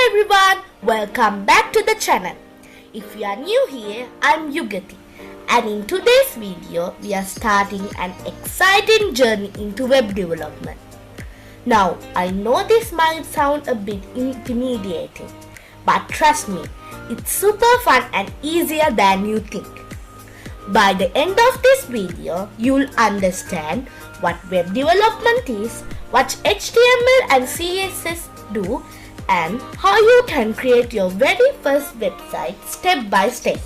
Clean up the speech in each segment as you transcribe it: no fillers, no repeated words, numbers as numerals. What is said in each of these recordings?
everyone, welcome back to the channel. If you are new here, I'm Yugati, and in today's video we are starting an exciting journey into web development. Now, I know this might sound a bit intimidating, but trust me, it's super fun and easier than you think. By the end of this video, you'll understand what web development is, what HTML and CSS do, and how you can create your very first website step by step.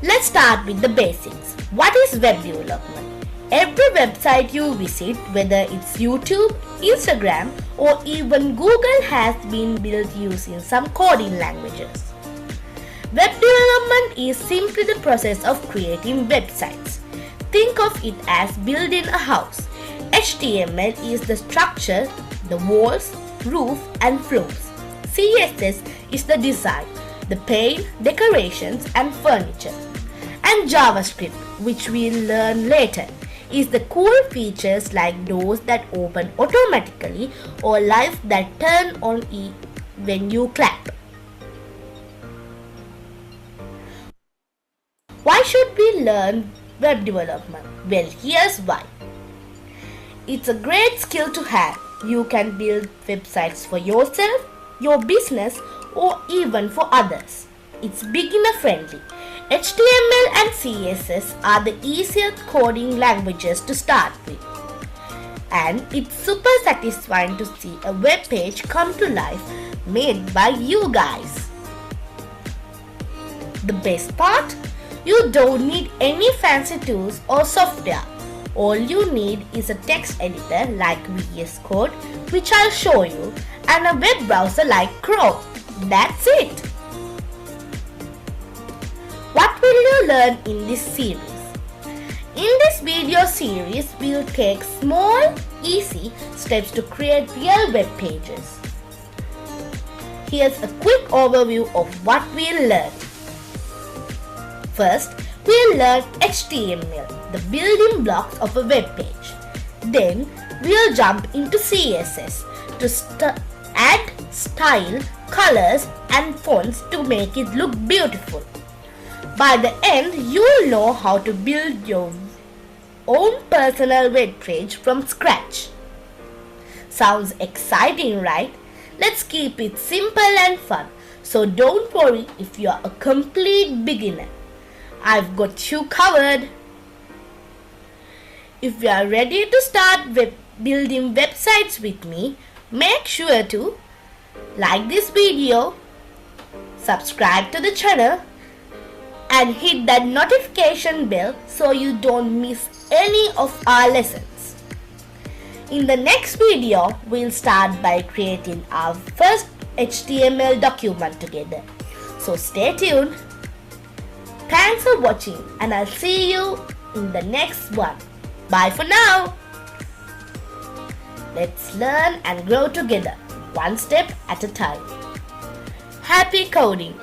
Let's start with the basics. What is web development? Every website you visit, whether it's YouTube, Instagram, or even Google, has been built using some coding languages. Web development is simply the process of creating websites. Think of it as building a house. HTML is the structure, the walls, roof and floors. CSS is the design, the paint, decorations and furniture. And JavaScript, which we'll learn later, is the cool features like doors that open automatically or lights that turn on when you clap. Why should we learn web development? Well, here's why. It's a great skill to have. You can build websites for yourself, your business, or even for others. It's beginner friendly. HTML and CSS are the easiest coding languages to start with. And it's super satisfying to see a web page come to life made by you guys. The best part? You don't need any fancy tools or software. All you need is a text editor like VS Code, which I'll show you, and a web browser like Chrome. That's it! What will you learn in this series? In this video series, we'll take small, easy steps to create real web pages. Here's a quick overview of what we'll learn. First, we'll learn HTML, the building blocks of a web page. Then, we'll jump into CSS to add style, colors and fonts to make it look beautiful. By the end, you'll know how to build your own personal web page from scratch. Sounds exciting, right? Let's keep it simple and fun. So don't worry if you're a complete beginner. I've got you covered. If you are ready to start building websites with me, make sure to like this video, subscribe to the channel, and hit that notification bell so you don't miss any of our lessons. In the next video, we'll start by creating our first HTML document together. So stay tuned. Thanks for watching, and I'll see you in the next one. Bye for now. Let's learn and grow together, one step at a time. Happy coding!